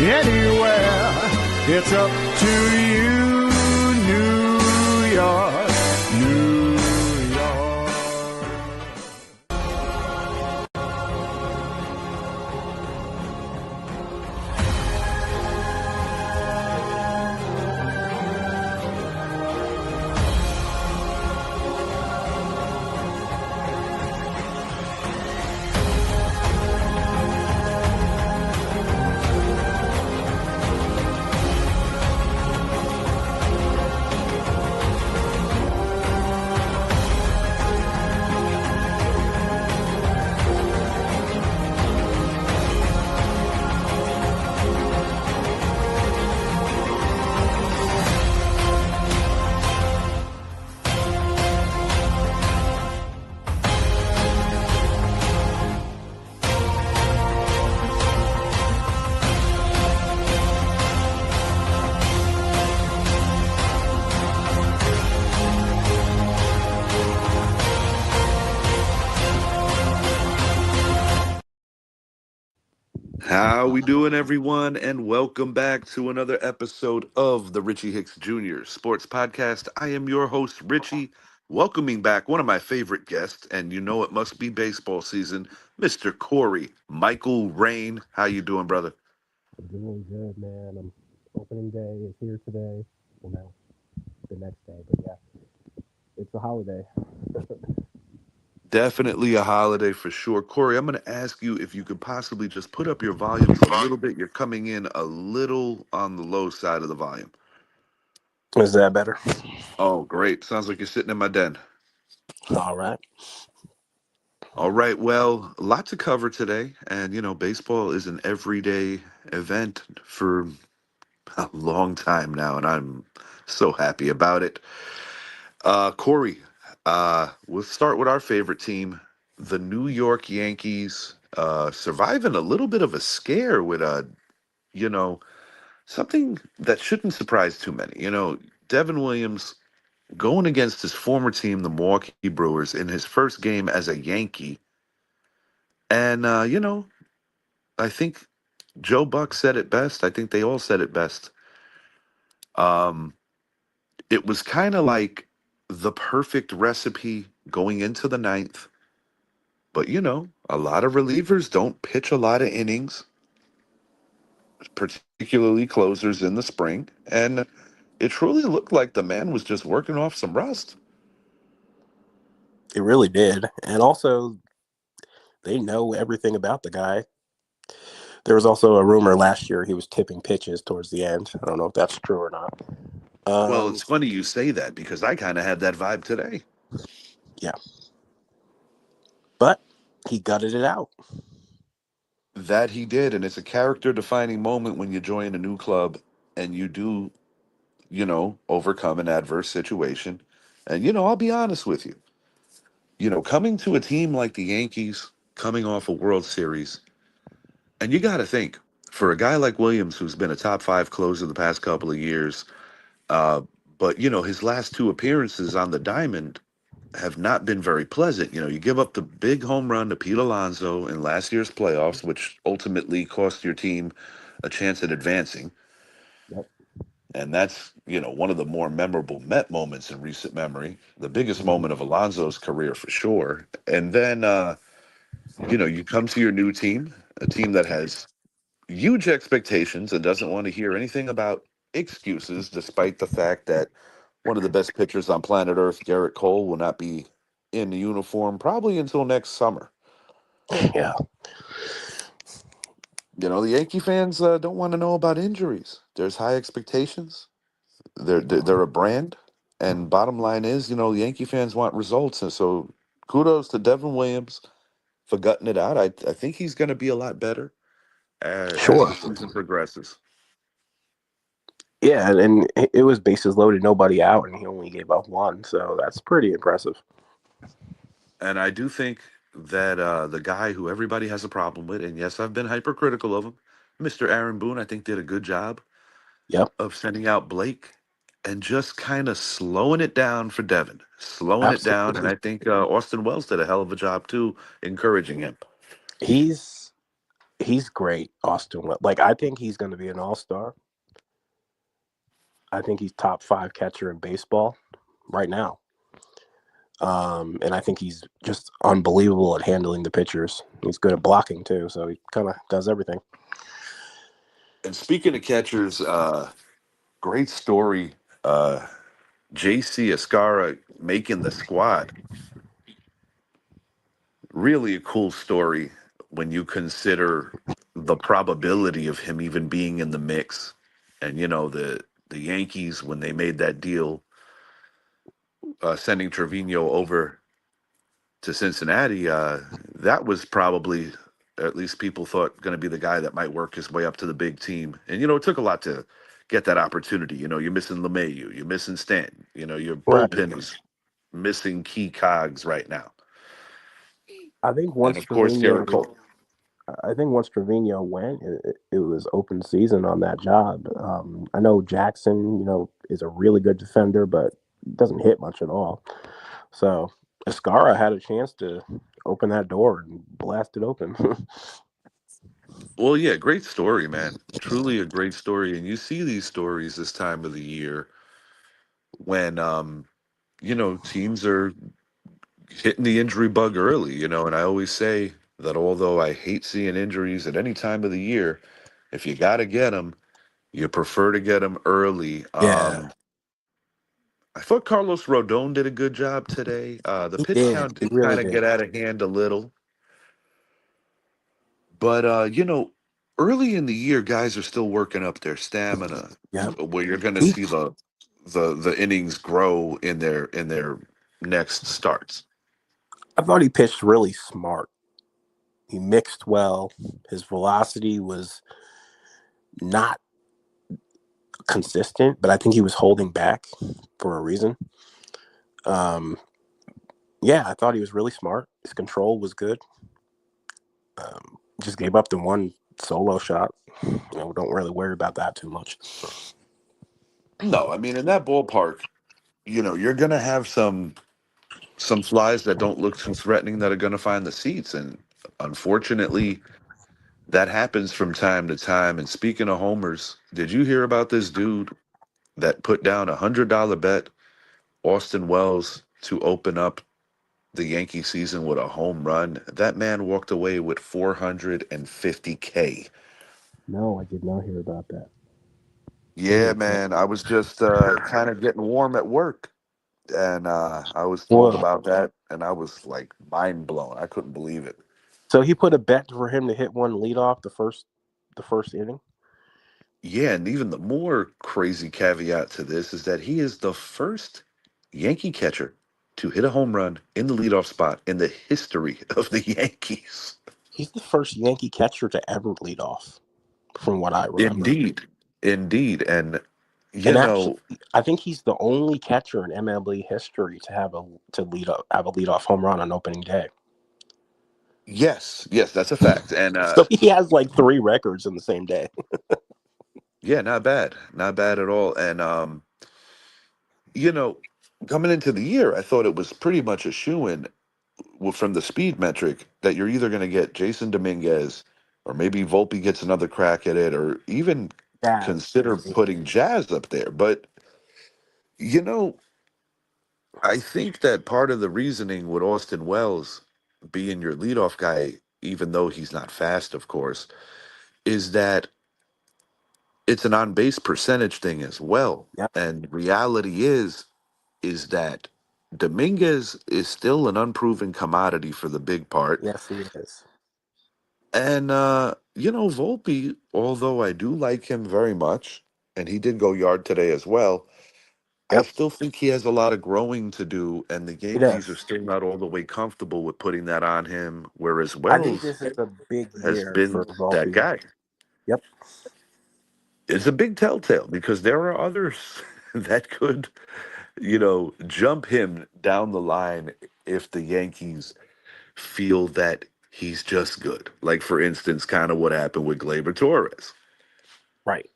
anywhere. It's up to you, New York, New York. How we doing, everyone? And welcome back to another episode of the Richie Hicks Jr. Sports Podcast. I am your host, Richie, welcoming back one of my favorite guests, and you know it must be baseball season, Mr. Corey Michael Rain. How you doing, brother? I'm doing good, man. Opening day is here today. Well, no, the next day, but yeah, it's a holiday. Definitely a holiday for sure. Corey, I'm going to ask you if you could possibly just put up your volume a little bit. You're coming in a little on the low side of the volume. Is that better? Oh, great. Sounds like you're sitting in my den. All right. All right. Well, a lot to cover today. And, baseball is an everyday event for a long time now. And I'm so happy about it. Corey, we'll start with our favorite team, the New York Yankees, surviving a little bit of a scare with, you know, something that shouldn't surprise too many. Devin Williams going against his former team, the Milwaukee Brewers, in his first game as a Yankee. And, I think Joe Buck said it best. I think they all said it best. Um, it was kind of like the perfect recipe going into the ninth. But, a lot of relievers don't pitch a lot of innings, particularly closers in the spring. And it truly looked like the man was just working off some rust. It really did. And also, they know everything about the guy. There was also a rumor last year he was tipping pitches towards the end. I don't know if that's true or not. Well, Um, it's funny you say that because I kind of had that vibe today. yeah. But he gutted it out. That he did. And it's a character defining moment when you join a new club and you do, overcome an adverse situation. And, I'll be honest with you. Coming to a team like the Yankees, coming off a World Series, and you got to think, for a guy like Williams, who's been a top five closer the past couple of years, uh, but, his last two appearances on the diamond have not been very pleasant. You give up the big home run to Pete Alonso in last year's playoffs, which ultimately cost your team a chance at advancing. Yep. And that's, one of the more memorable Met moments in recent memory, the biggest moment of Alonso's career for sure. And then, you come to your new team, a team that has huge expectations and doesn't want to hear anything about excuses, despite the fact that one of the best pitchers on planet Earth, Garrett Cole, will not be in the uniform probably until next summer. Yeah. The Yankee fans don't want to know about injuries. There's high expectations. They're a brand, and bottom line is, Yankee fans want results, and so kudos to Devin Williams for gutting it out. I think he's going to be a lot better as the Sure. season progresses. Yeah, and it was bases loaded, nobody out, and he only gave up one. So that's pretty impressive. And I do think that the guy who everybody has a problem with, and yes, I've been hypercritical of him, Mr. Aaron Boone, I think did a good job Yep. of sending out Blake and just kind of slowing it down for Devin, slowing it down. And Absolutely. I think Austin Wells did a hell of a job too, encouraging him. He's He's great, Austin. Like, I think he's going to be an all-star. I think he's top 5 catcher in baseball right now. And I think he's just unbelievable at handling the pitchers. He's good at blocking too, so he kind of does everything. And speaking of catchers, great story. JC Escara making the squad. Really a cool story when you consider the probability of him even being in the mix. And the Yankees, when they made that deal, sending Trevino over to Cincinnati, that was probably, at least people thought, going to be the guy that might work his way up to the big team. And it took a lot to get that opportunity. You're missing LeMahieu, you're missing Stanton. Your Right. bullpen is missing key cogs right now. I think And once of course, Garrett Trevino, Cole. I think once Trevino went, it was open season on that job. I know Jackson, is a really good defender, but doesn't hit much at all. So Escara had a chance to open that door and blast it open. Well, yeah, great story, man. Truly a great story. And you see these stories this time of the year when, teams are hitting the injury bug early, and I always say that although I hate seeing injuries at any time of the year, if you got to get them, you prefer to get them early. Yeah, I thought Carlos Rodon did a good job today. The he pitch did. count He did really kind of did. get out of hand a little. But early in the year, guys are still working up their stamina, Yeah. where you're going to He, see the innings grow in their next starts. I thought he pitched really smart. He mixed well. His velocity was not consistent, but I think he was holding back for a reason. Um, yeah, I thought he was really smart. His control was good. Just gave up the one solo shot. Don't really worry about that too much. No, I mean in that ballpark, you're going to have some flies that don't look too threatening that are going to find the seats, and unfortunately, that happens from time to time. And speaking of homers, did you hear about this dude that put down $100 bet, Austin Wells, to open up the Yankee season with a home run? That man walked away with 450K. No, I did not hear about that. Yeah, Holy crap. man. I was just kind of getting warm at work, and I was told Whoa. about that, and I was like mind blown. I couldn't believe it. So he put a bet for him to hit one lead off the first inning. Yeah, and even the more crazy caveat to this is that he is the first Yankee catcher to hit a home run in the leadoff spot in the history of the Yankees. He's the first Yankee catcher to ever lead off, from what I remember. Indeed. Indeed. And, you And actually, know, I think he's the only catcher in MLB history to have a leadoff home run on opening day. yes, that's a fact. And, So he has like 3 records in the same day. yeah, not bad. Not bad at all. And, you know, coming into the year, I thought it was pretty much a shoo-in from the speed metric that you're either going to get Jason Dominguez, or maybe Volpe gets another crack at it, or even Jazz, consider maybe. putting Jazz up there. But, you know, I think that part of the reasoning with Austin Wells being your leadoff guy, even though he's not fast, of course, is that it's an on base percentage thing as well. Yep. And reality is that Dominguez is still an unproven commodity for the big part. Yes, he is. And Volpe, although I do like him very much, and he did go yard today as well, I Yep. still think he has a lot of growing to do, and the He Yankees are does. still not all the way comfortable with putting that on him, whereas I think Wells this is a big has year for been that Volpe. guy. Yep. It's a big telltale because there are others that could, jump him down the line if the Yankees feel that he's just good. Like, for instance, kind of what happened with Gleyber Torres. Right.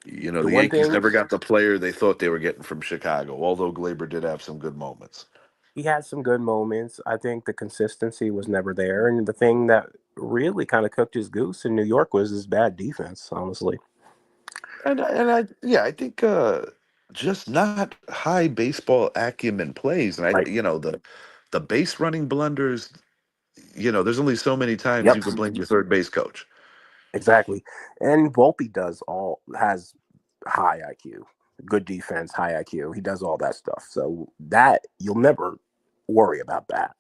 The The one Yankees thing, never got the player they thought they were getting from Chicago, although Gleyber did have some good moments. he had some good moments. I think the consistency was never there. And the thing that really kind of cooked his goose in New York was his bad defense, honestly. I think just not high baseball acumen plays, and Right. the base running blunders. There's only so many times Yep. you can blame your third base coach. Exactly. And Volpe has high IQ, good defense, high IQ. He does all that stuff. So that you'll never worry about that.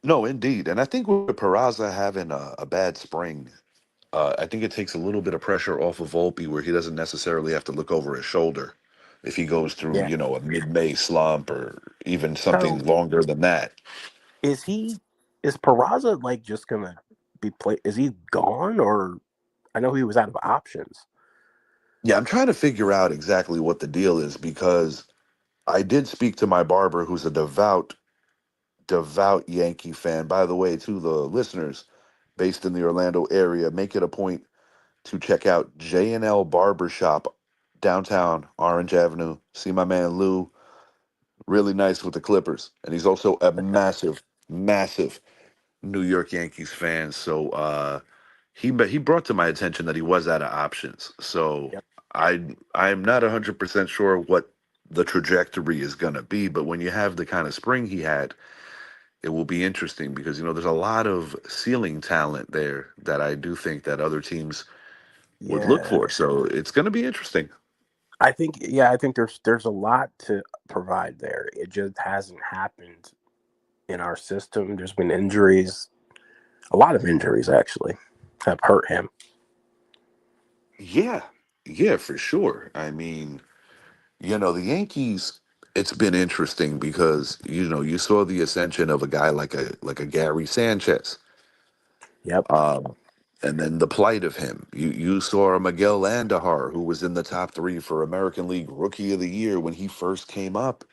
No, indeed, and I think with Peraza having a bad spring, I think it takes a little bit of pressure off of Volpe, where he doesn't necessarily have to look over his shoulder if he goes through, Yeah. a mid-May slump or even So something longer than that. is he is Peraza like just gonna be play is he gone, or I know he was out of options. Yeah, I'm trying to figure out exactly what the deal is because I did speak to my barber, who's a devout Yankee fan. By the way, to the listeners based in the Orlando area, make it a point to check out J&L Barbershop downtown Orange Avenue. See my man Lou, really nice with the Clippers, and he's also a massive, massive New York Yankees fan. So he brought to my attention that he was out of options. So Yep. I'm not 100% sure what the trajectory is going to be, but when you have the kind of spring he had, it will be interesting because there's a lot of ceiling talent there that I do think that other teams would look Yeah. for. So it's going to be interesting. I think there's a lot to provide there. It just hasn't happened in our system. There's been injuries, a lot of injuries actually have hurt him. Yeah, yeah, for sure. I mean, the Yankees. It's been interesting because you saw the ascension of a guy like a Gary Sanchez, Yep. um, and then the plight of him. You saw a Miguel Andujar, who was in the top three for American League Rookie of the Year when he first came up,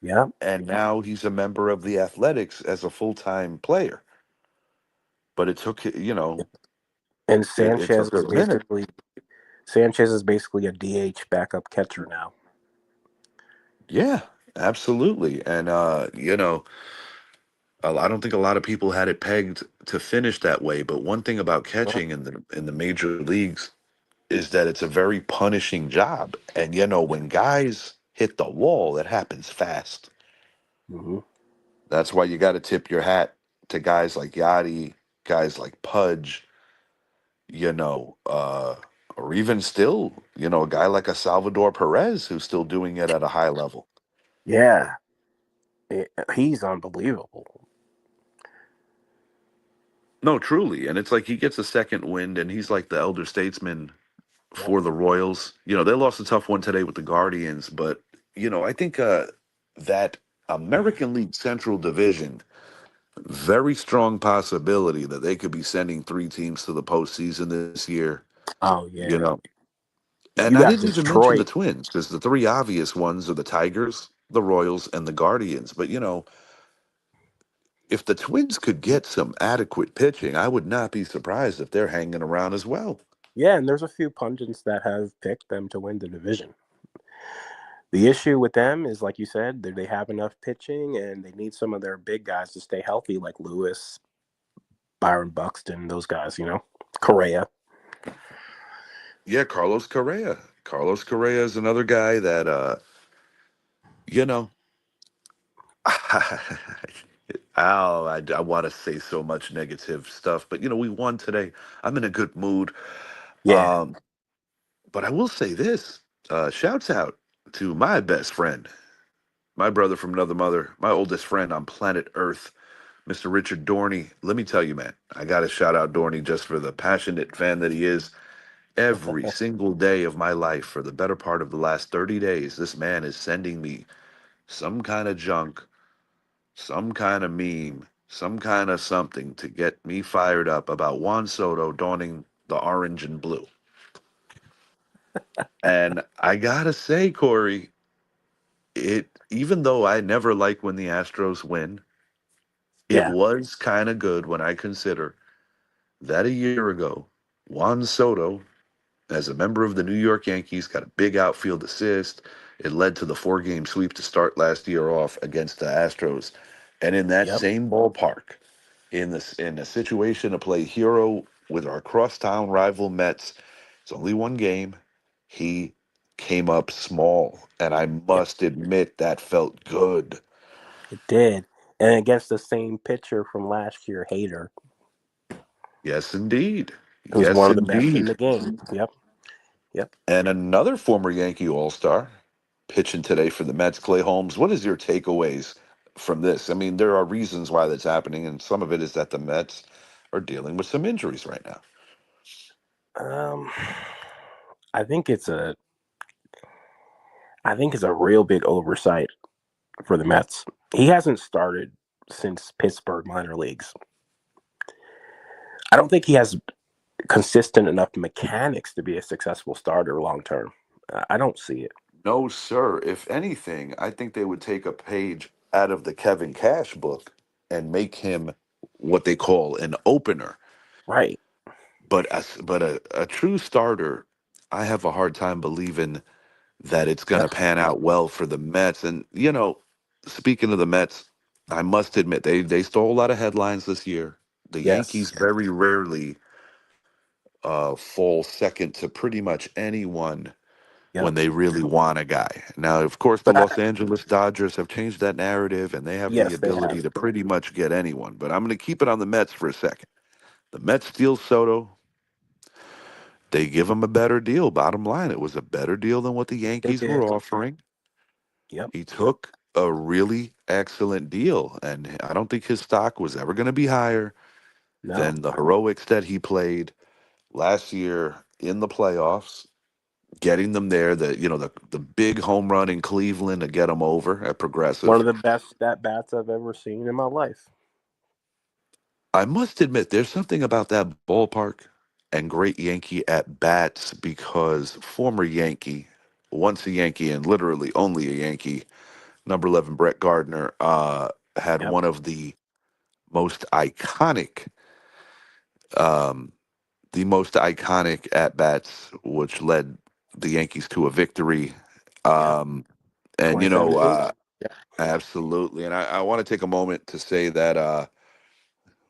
Yep. and now he's a member of the Athletics as a full time player. But it took And it took a minute. Sanchez is basically a DH backup catcher now. Yeah, absolutely, and I don't think a lot of people had it pegged to finish that way. But one thing about catching in the major leagues is that it's a very punishing job. And Yep. when guys hit the wall, it happens fast. Hmm. That's why you got to tip your hat to guys like Yachty, guys like Pudge, you know, uh, or even still, a guy like a Salvador Perez who's still doing it at a high level. Yeah. He's unbelievable. No, truly. And it's like he gets a second wind and he's like the elder statesman Yep. for the Royals. They lost a tough one today with the Guardians, but I think that American League Central Division, very strong possibility that they could be sending three teams to the postseason this year. Oh You yeah. know, and You I got didn't even mention the Detroit. Twins because the three obvious ones are the Tigers, the Royals, and the Guardians. But if the Twins could get some adequate pitching, I would not be surprised if they're hanging around as well. Yeah, and there's a few pundits that have picked them to win the division. The issue with them is, like you said, they have enough pitching and they need some of their big guys to stay healthy, like Lewis, Byron Buxton, those guys. Correa. Yeah, Carlos Correa. Carlos Correa is another guy that you know I want to say so much negative stuff, but we won today. I'm in a good mood. Yeah. Um, but I will say this: shouts out to my best friend, my brother from another mother, my oldest friend on planet Earth, Mr. Richard Dorney. Let me tell you, man, I got to shout out Dorney just for the passionate fan that he is. Every single day of my life, for the better part of the last 30 days, this man is sending me some kind of junk, some kind of meme, some kind of something to get me fired up about Juan Soto donning the orange and blue. And I gotta say, Corey, even though I never like when the Astros win, it Yeah. was kind of good when I consider that a year ago, Juan Soto, as a member of the New York Yankees, got a big outfield assist. It led to the four-game sweep to start last year off against the Astros. And in that Yep. same ballpark, in a situation to play hero with our crosstown rival Mets. It's only one game. He came up small, and I Yeah, must admit that felt good. it did. And against the same pitcher from last year, Hader, Yes, indeed. who's Yes, one of the best in indeed. the game. Yep, yep. And another former Yankee All Star pitching today for the Mets, Clay Holmes. What is your takeaways from this? I mean, there are reasons why that's happening, and some of it is that the Mets are dealing with some injuries right now. Um, I think it's a, I think it's a real big oversight for the Mets. He hasn't started since Pittsburgh minor leagues. I don't think he has consistent enough mechanics to be a successful starter long term. I don't see it. No, sir. If anything, I think they would take a page out of the Kevin Cash book and make him what they call an opener. Right. But a true starter, I have a hard time believing that it's going Yep. to pan out well for the Mets. And speaking of the Mets, I must admit they stole a lot of headlines this year. The Yes. Yankees very rarely fall second to pretty much anyone when Yep. they really want a guy. Now, of course, the But Los Angeles Dodgers have changed that narrative, and they have the yes, they ability have. to pretty much get anyone. But I'm going to keep it on the Mets for a second. The Mets steal Soto. They give him a better deal. Bottom line, it was a better deal than what the They Yankees were did. offering. Yep. He took a really excellent deal, and I don't think his stock was ever going to be higher No. than the heroics that he played last year in the playoffs, getting them there. The big home run in Cleveland to get them over at One Progressive. of the best at bats I've ever seen in my life. I must admit, there's something about that ballpark and great Yankee at bats because former Yankee, once a Yankee and literally only a Yankee, number 11 Brett Gardner, had Yep. one of most iconic, um, the most iconic at bats, which led the Yankees to a victory. Yep. Um, and 2017. Yep. absolutely. And I want to take a moment to say that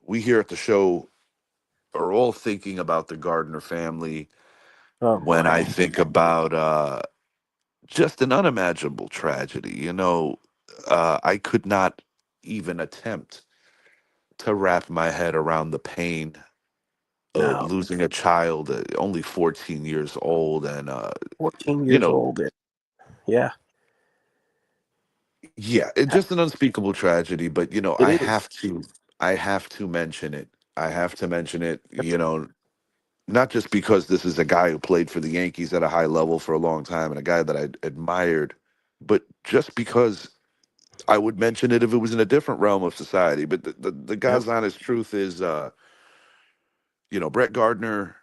we here at the show are all thinking about the Gardner family Oh when my. I think about just an unimaginable tragedy. I could not even attempt to wrap my head around the pain of No. losing a child, only 14 years old, and 14 you years know, old. Yeah. yeah, it's just an unspeakable tragedy. But It is. I have to mention it. I have to mention it. Yep. Not just because this is a guy who played for the Yankees at a high level for a long time and a guy that I admired, but just because I would mention it if it was in a different realm of society. But the Yep. God's honest truth is, Brett Gardner,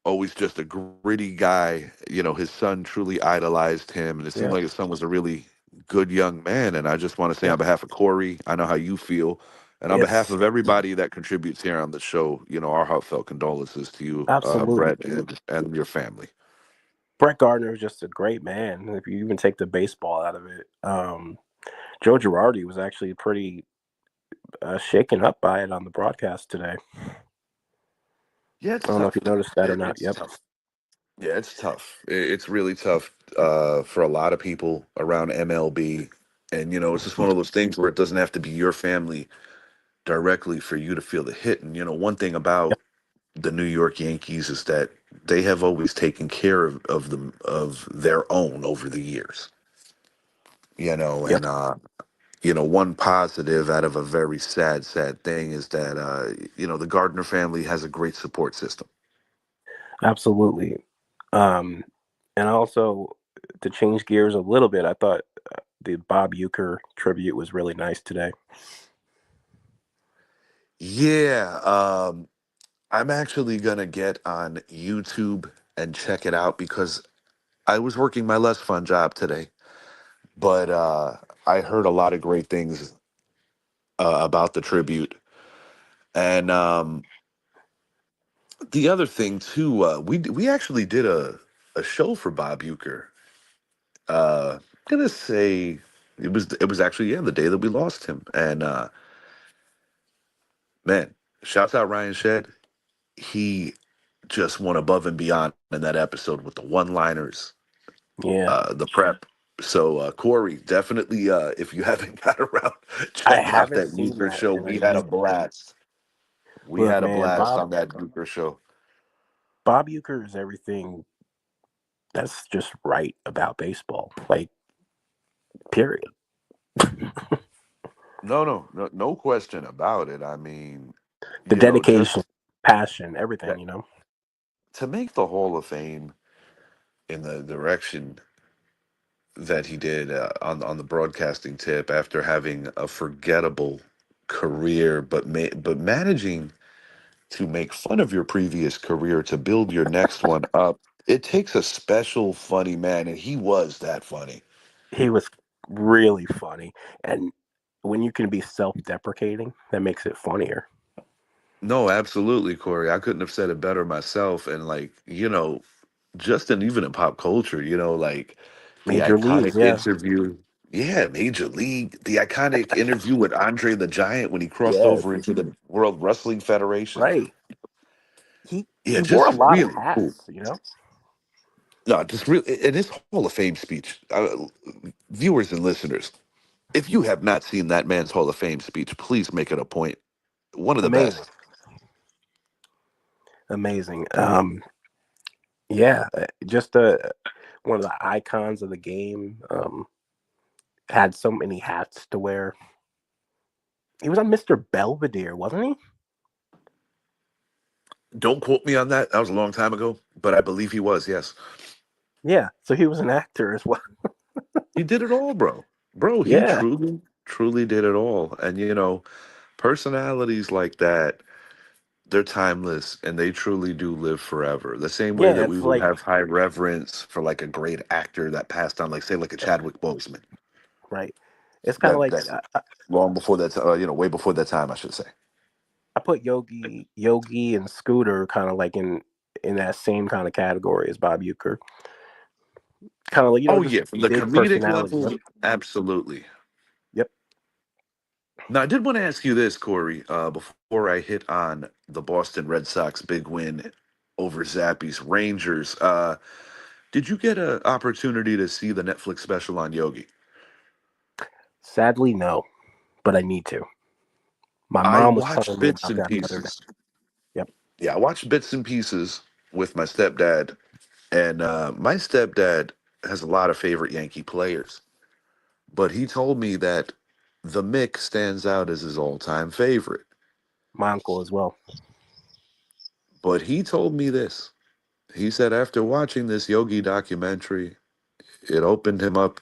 always just a gritty guy. His son truly idolized him, and it seemed Yep. like his son was a really good young man. And I just want to say, on Yep. behalf of Corey, I know how you feel, and on behalf Yes. of everybody that contributes here on the show, our heartfelt condolences to you, Absolutely. Brett, and your family. Brett Gardner is just a great man. If you even take the baseball out of it, Joe Girardi was actually pretty shaken up by it on the broadcast today. Yeah, I it's don't know if you tough. noticed that or not. It's Yep. tough. Yeah, it's tough. It's really tough for a lot of people around MLB. And, it's just one of those things where it doesn't have to be your family directly for you to feel the hit. And, one thing Yep. about the New York Yankees is that they have always taken care of them of their own over the years. Yep. And one positive out of a very sad thing is that the Gardner family has a great support system. Absolutely. Um, and also to change gears a little bit, I thought the Bob Euchre tribute was really nice today. Yeah, I'm actually gonna get on YouTube and check it out because I was working my less fun job today, but I heard a lot of great things about the tribute. And the other thing too, we actually did a show for Bob Euchre. I'm gonna say it was actually, yeah, the day that we lost him, and Man, shouts out Ryan Shed. He just went above and beyond in that episode with the one-liners, Yeah, the prep. So Corey, definitely, if you haven't got around I checking out haven't that seen Euchre that, show, and I we had a need to. blast. We Look, had a man, blast Bob on that Euchre show. Bob Uecker is everything that's just right about baseball. Like, period. No question about it. I mean, The dedication, just passion, everything. that, to make the Hall of Fame in the direction that he did on the broadcasting tip after having a forgettable career, but managing to make fun of your previous career to build your next one up. It takes a special funny man, and he was that funny. He was really funny, and when you can be self-deprecating, that makes it funnier. No, absolutely, Corey. I couldn't have said it better myself. And like, just in even in pop culture, like the Major leagues, iconic yeah, interview. Yeah, Major League, the iconic interview with Andre the Giant when he crossed yes, over into the World Wrestling Federation. right. He Yeah, wore a just lot of really cool. hats. No, just really in his Hall of Fame speech, viewers and listeners, if you have not seen that man's Hall of Fame speech, please make it a point. One of the Amazing, best. amazing. Yeah, just one of the icons of the game. Had so many hats to wear. He was on Mr. Belvedere, wasn't he? Don't quote me on that. That was a long time ago, but I believe he was. Yes, Yeah, so he was an actor as well. he did it all, bro. Bro, he Yeah, truly did it all. And personalities like that, they're timeless and they truly do live forever. The same way yeah. that we It's would like have high reverence for like a great actor that passed on, like say like a Chadwick Boseman, right. It's kind of that like that long before that, way before that time, I should say. I put Yogi, and Scooter kind of like in that same kind of category as Bob Uecker. Kind of like Oh just yeah, from the big comedic personalities. level, Yep. absolutely. Yep. Now, I did want to ask you this, Corey, before I hit on the Boston Red Sox big win over Zappy's Rangers. Did you get an opportunity to see the Netflix special on Yogi? Sadly, no, but I need to. My I mom was watched telling me bits about and that the other day. pieces. Yep. Yeah, I watched bits and pieces with my stepdad, and my stepdad has a lot of favorite Yankee players, but he told me that the Mick stands out as his all-time favorite. My uncle as well. But he told me this. He said after watching this Yogi documentary, it opened him up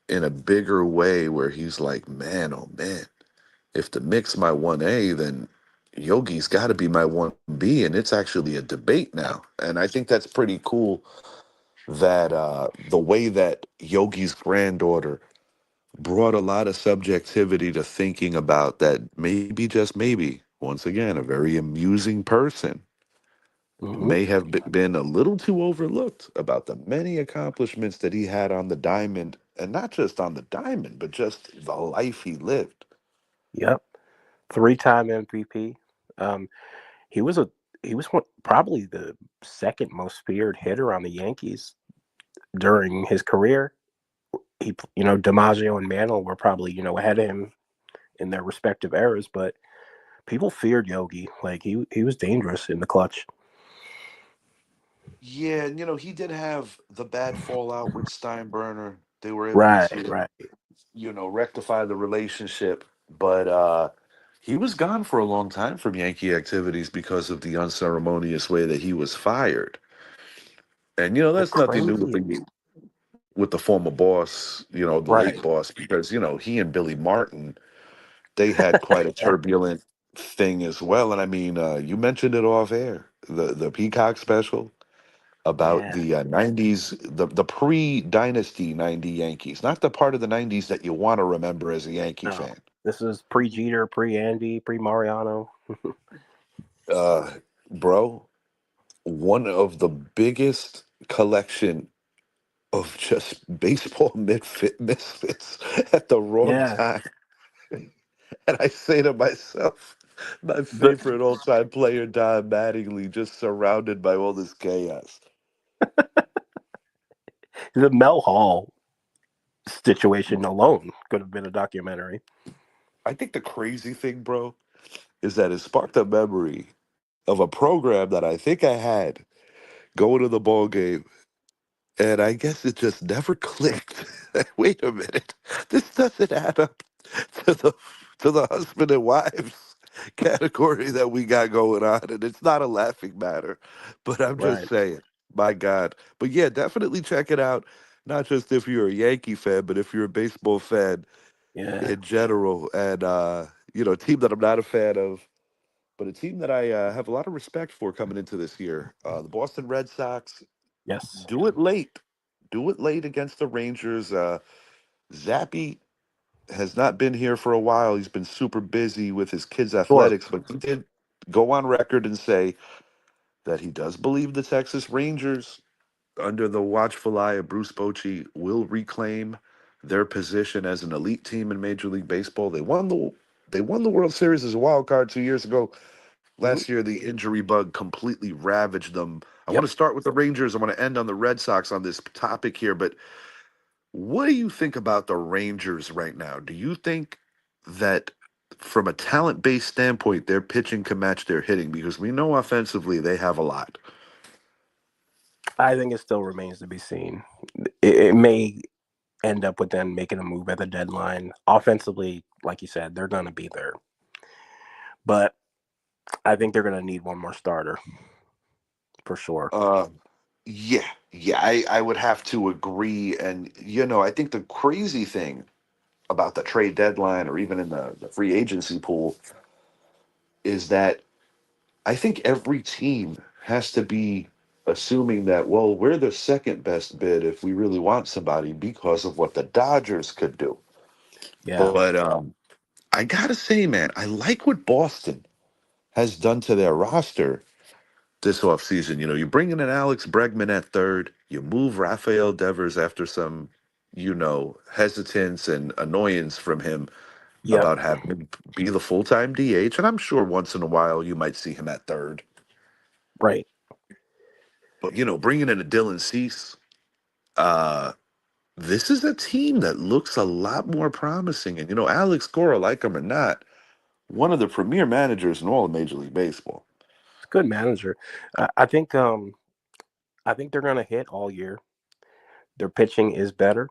in a bigger way where he's like, man, oh man, if the Mick's my 1A, then Yogi's got to be my 1B. And it's actually a debate now. And I think that's pretty cool that the way that Yogi's granddaughter brought a lot of subjectivity to thinking about that maybe, just maybe, once again, a very amusing person Hmm. may have been a little too overlooked about the many accomplishments that he had on the diamond, and not just on the diamond, but just the life he lived. Yep. 3-time MVP. Um, he was a he was probably the second most feared hitter on the Yankees during his career. DiMaggio and Mantle were probably ahead of him in their respective eras, but people feared Yogi. Like he was dangerous in the clutch. Yeah, and he did have the bad fallout with Steinbrenner. They were able Right, to, right. rectify the relationship, but he was gone for a long time from Yankee activities because of the unceremonious way that he was fired. And The that's nothing new crazy. with the former boss, the late Right. boss, because he and Billy Martin, they had quite a turbulent thing as well. And I mean, you mentioned it off air, the Peacock special about Yeah. the '90s, the pre-dynasty '90 Yankees, not the part of the '90s that you want to remember as a Yankee No. fan. This is pre Jeter, pre Andy, pre Mariano. Uh, bro, one of the biggest collection of just baseball misfits at the wrong Yeah. time. And I say to myself, My The favorite all-time player, Don Mattingly, just surrounded by all this chaos. the Mel Hall situation alone could have been a documentary. I think the crazy thing, bro, is that it sparked a memory of a program that I think I had going to the ball game, and I guess it just never clicked. Wait a minute, this doesn't add up to the husband and wives category that we got going on, and it's not a laughing matter, but I'm just Right. saying, my God. But yeah, definitely check it out. Not just if you're a Yankee fan, but if you're a baseball fan Yeah. in general, and a team that I'm not a fan of, but a team that I have a lot of respect for coming into this year. The Boston Red Sox Yes. do it late. Do it late against the Rangers. Zappy has not been here for a while. He's been super busy with his kids' Sure. athletics, but he did go on record and say that he does believe the Texas Rangers, under the watchful eye of Bruce Bochy, will reclaim their position as an elite team in Major League Baseball. They won the World Series as a wild card 2 years ago. Mhm. Last year, the injury bug completely ravaged them. I want Yep. to start with the Rangers. I want to end on the Red Sox on this topic here. But what do you think about the Rangers right now? Do you think that, from a talent based standpoint, their pitching can match their hitting? Because we know offensively they have a lot. I think it still remains to be seen. It may end up with them making a move at the deadline. Offensively, like you said, they're going to be there. But I think they're going to need one more starter for sure. Uh, yeah, yeah, I would have to agree. And, I think the crazy thing about the trade deadline or even in the free agency pool is that I think every team has to be assuming that, well, we're the second best bid if we really want somebody because of what the Dodgers could do. Yeah. But I gotta say, man, I like what Boston has done to their roster this offseason. You bring in an Alex Bregman at third, you move Rafael Devers after some, hesitance and annoyance from him Yep. about having him be the full-time DH. And I'm sure once in a while you might see him at third. Right. But, bringing in a Dylan Cease, uh, this is a team that looks a lot more promising. And, Alex Cora, like him or not, one of the premier managers in all of Major League Baseball. It's a good manager. I think they're going to hit all year. Their pitching is better,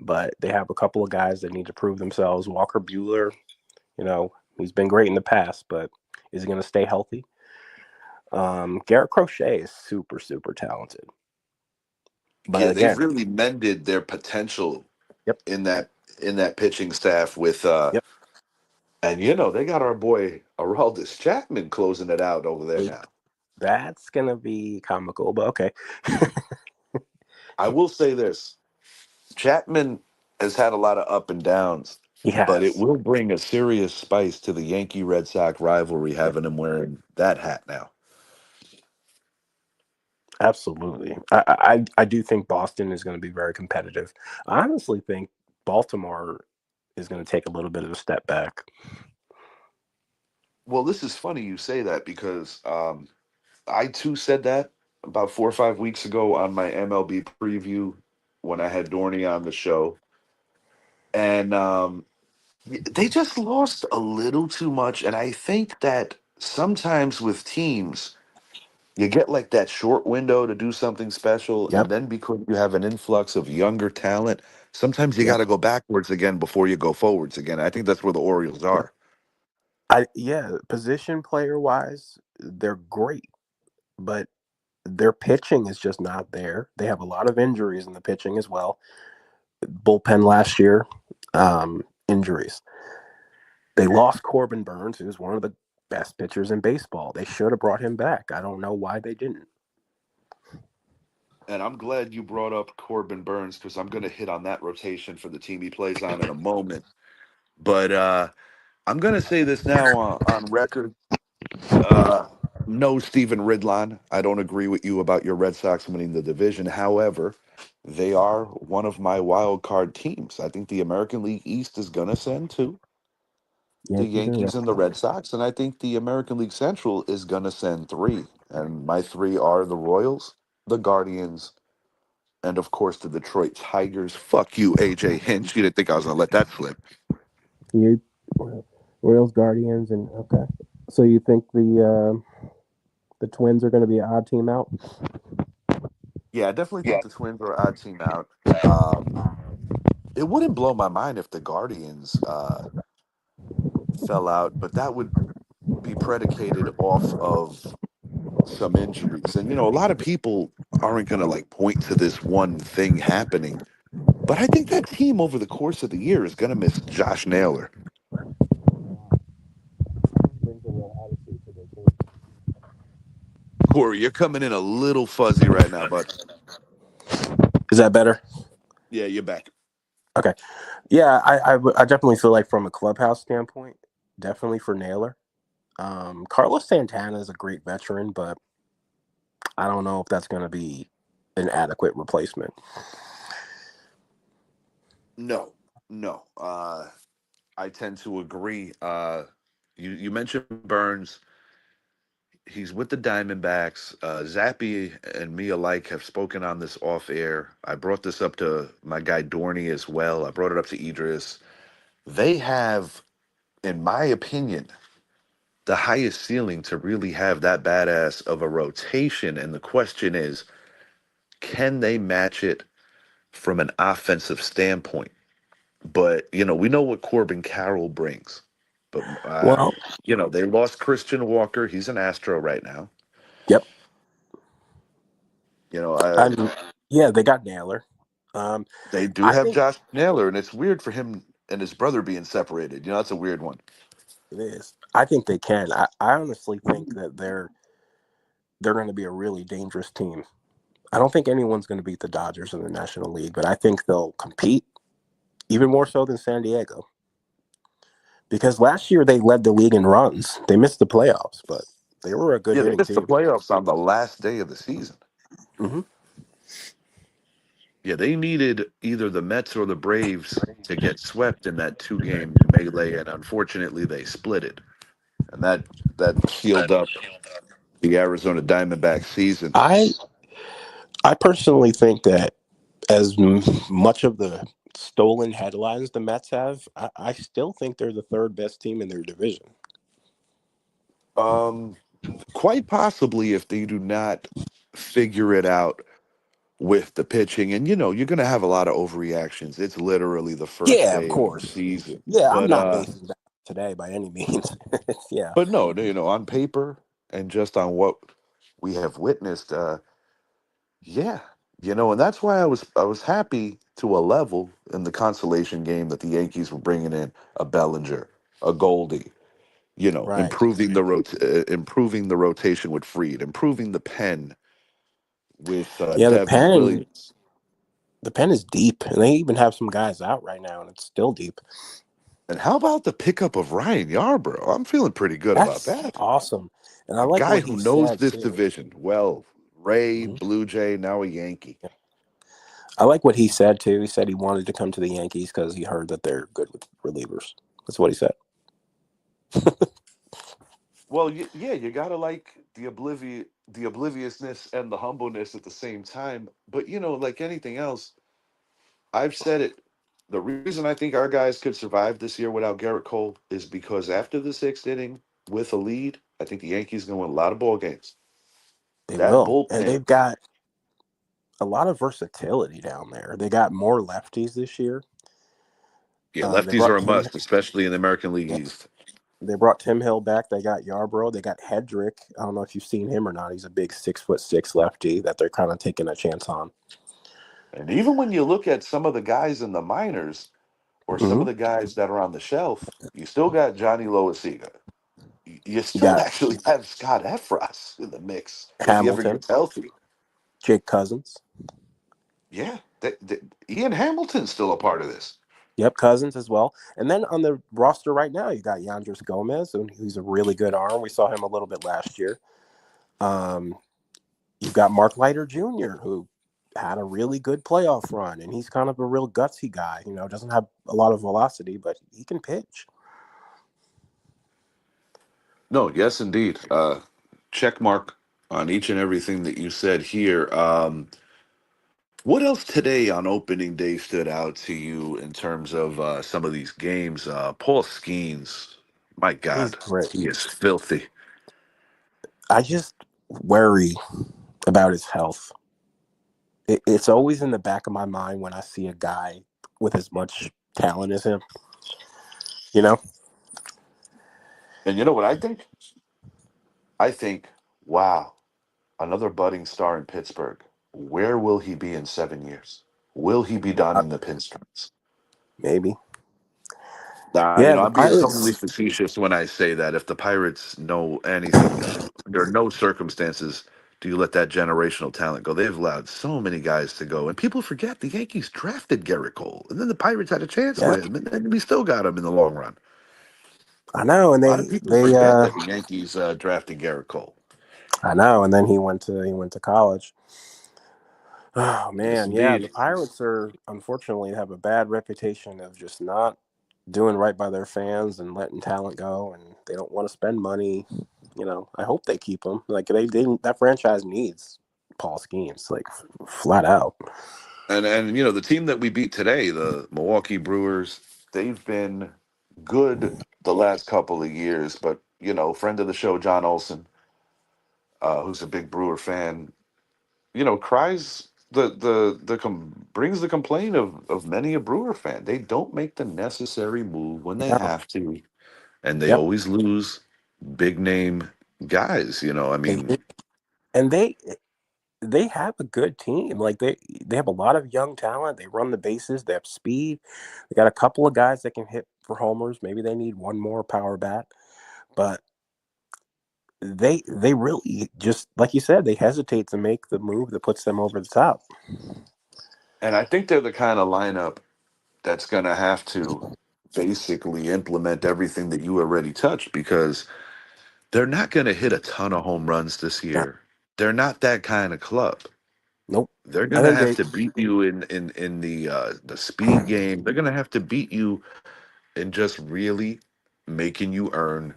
but they have a couple of guys that need to prove themselves. Walker Bueller, he's been great in the past, but is he going to stay healthy? Garrett Crochet is super, super talented. But Yeah, they've again, really mended their potential yep, in that pitching staff with yep. and they got our boy Aroldis Chapman closing it out over there now. That's going to be comical, but okay. I will say this. Chapman has had a lot of up and downs, He but it has. will bring a serious spice to the Yankee Red Sox rivalry Yep, having him wearing that hat now. absolutely. I do think Boston is going to be very competitive. I honestly think Baltimore is going to take a little bit of a step back. Well, this is funny you say that because I too said that about 4 or 5 weeks ago on my MLB preview when I had Dorney on the show. And they just lost a little too much. And I think that sometimes with teams, you get like that short window to do something special. And Yep, then because you have an influx of younger talent, sometimes you got yep, to go backwards again before you go forwards again. I think that's where the Orioles yep. are. Position player wise, they're great, but their pitching is just not there. They have a lot of injuries in the pitching as well. Bullpen last year, injuries. They lost Corbin Burns, who's one of the best pitchers in baseball. They should have brought him back. I don't know why they didn't. And I'm glad you brought up Corbin Burns because I'm going to hit on that rotation for the team he plays on in a moment. But I'm going to say this now on record. Uh, no, Steven Ridlon. I don't agree with you about your Red Sox winning the division. However, they are one of my wild card teams. I think the American League East is going to send two. the Yankees and Red Yankees and the Red Sox, and I think the American League Central is going to send three. And my three are the Royals, the Guardians, and of course the Detroit Tigers. Fuck you, AJ Hinch. You didn't think I was going to let that slip. You Royals, Guardians, and okay. So you think the Twins are going to be an odd team out? Yeah, I definitely think the Twins are an odd team out. Um, it wouldn't blow my mind if the Guardians fell out, but that would be predicated off of some injuries. And, a lot of people aren't going to like point to this one thing happening. But I think that team over the course of the year is going to miss Josh Naylor. Brings a real attitude to their team. Corey, you're coming in a little fuzzy right now, but Is that better? yeah, you're back. Okay. Yeah, I definitely feel like from a clubhouse standpoint, definitely for Naylor. Carlos Santana is a great veteran, but I don't know if that's going to be an adequate replacement. No, no. I tend to agree. You mentioned Burns. He's with the Diamondbacks. Zappy and me alike have spoken on this off air. I brought this up to my guy Dorney as well. I brought it up to Idris. They have, in my opinion, the highest ceiling to really have that badass of a rotation. And the question is, can they match it from an offensive standpoint? But, we know what Corbin Carroll brings. But, Well, they lost Christian Walker. He's an Astro right now. yep. You know, I uh, mean, yeah, they got Naylor. Um, they do I have think Josh Naylor, and it's weird for him and his brother being separated. That's a weird one. it is. I think they can. I honestly think that they're going to be a really dangerous team. I don't think anyone's going to beat the Dodgers in the National League, but I think they'll compete even more so than San Diego. Because last year they led the league in runs. They missed the playoffs, but they were a good Yeah, they hitting missed the team. playoffs on the last day of the season. Mm-hmm. Yeah, they needed either the Mets or the Braves to get swept in that two-game melee, and unfortunately they split it. And that sealed up the Arizona Diamondback season. I I personally think that as much of the stolen headlines the Mets have, I still think they're the third best team in their division. Um, Quite possibly if they do not figure it out with the pitching. And you're gonna have a lot of overreactions. It's literally the first Yeah, of day of the course. season. Yeah, I'm But not basing that today by any means. Yeah, but no, on paper and just on what we have witnessed, yeah. And that's why I was happy to a level in the consolation game that the Yankees were bringing in a Bellinger, a Goldie, right. improving the rotation with Freed, improving the pen with Yeah, Devin Williams. the pen is deep, and they even have some guys out right now, and it's still deep. And how about the pickup of Ryan Yarbrough? I'm feeling pretty good about That's that. awesome, and I A like guy what who he knows said this too. division well. Ray, Mhm. Blue Jay, now a Yankee. Yeah. I like what he said too. He said he wanted to come to the Yankees because he heard that they're good with relievers. That's what he said. Well, yeah, you gotta like the obliviousness and the humbleness at the same time. But like anything else, I've said it. The reason I think our guys could survive this year without Garrett Cole is because after the sixth inning with a lead, I think the Yankees gonna win a lot of ball games. They That will, and bullpen, they've got a lot of versatility down there. They got more lefties this year. yeah, They lefties are brought a Tim. must, especially in the American League Yes, East. they brought Tim Hill back. They got Yarbrough. They got Hedrick. I don't know if you've seen him or not. He's a big 6'6" lefty that they're kind of taking a chance on. And even when you look at some of the guys in the minors or some Mm-hmm. of the guys that are on the shelf, you still got Johnny Loisiga. You You still got actually have Scott Efros in the mix if he ever Hamilton, gets healthy. Jake Cousins. Yeah, Ian Hamilton's still a part of this. Yep, Cousins as well. And then on the roster right now, you got Yandris Gomez, who's a really good arm. We saw him a little bit last year. Um, you've got Mark Leiter Jr., who had a really good playoff run, and he's kind of a real gutsy guy. Doesn't have a lot of velocity, but he can pitch. No, yes, indeed. Check mark on each and everything that you said here. What else today on opening day stood out to you in terms of some of these games? Paul Skeens, my He's God, great. he is filthy. I just worry about his health. It's always in the back of my mind when I see a guy with as much talent as him. You know? And you know what I think? I think, wow, another budding star in Pittsburgh. Where will he be in 7 years? Will he be Uh, donning the pinstripes? maybe. Nah, Yeah, the I'm being totally Pirates. facetious when I say that. If the Pirates know anything, under no circumstances do you let that generational talent go. They've allowed so many guys to go, and people forget the Yankees drafted Garrett Cole, and then the Pirates had a chance Yeah, with him, and then we still got him in the long run. I know. And A lot of they people they forget that the Yankees drafted Garrett Cole. I know. And then he went to college. Oh Yes, man, yeah. The indeed. Pirates are unfortunately have a bad reputation of just not doing right by their fans and letting talent go, and they don't want to spend money. I hope they keep him. Like they that franchise needs Paul Skeens, like flat out. And the team that we beat today, the Milwaukee Brewers, they've been good the last couple of years. But friend of the show, John Olson, who's a big Brewer fan, cries brings the complaint of many a Brewer fan. They don't make the necessary move when they No, have to, and they yep. always lose big name guys. I They mean, do. And they have a good team. Like they have a lot of young talent. They run the bases. They have speed. They got a couple of guys that can hit for homers. Maybe they need one more power bat, but they really just like you said, they hesitate to make the move that puts them over the top. and I think they're the kind of lineup that's going to have to basically implement everything that you already touched because they're not going to hit a ton of home runs this No, year. They're not that kind of club. nope. They're I going to think have they to beat you in the speed game. They're going to have to beat you in just really making you earn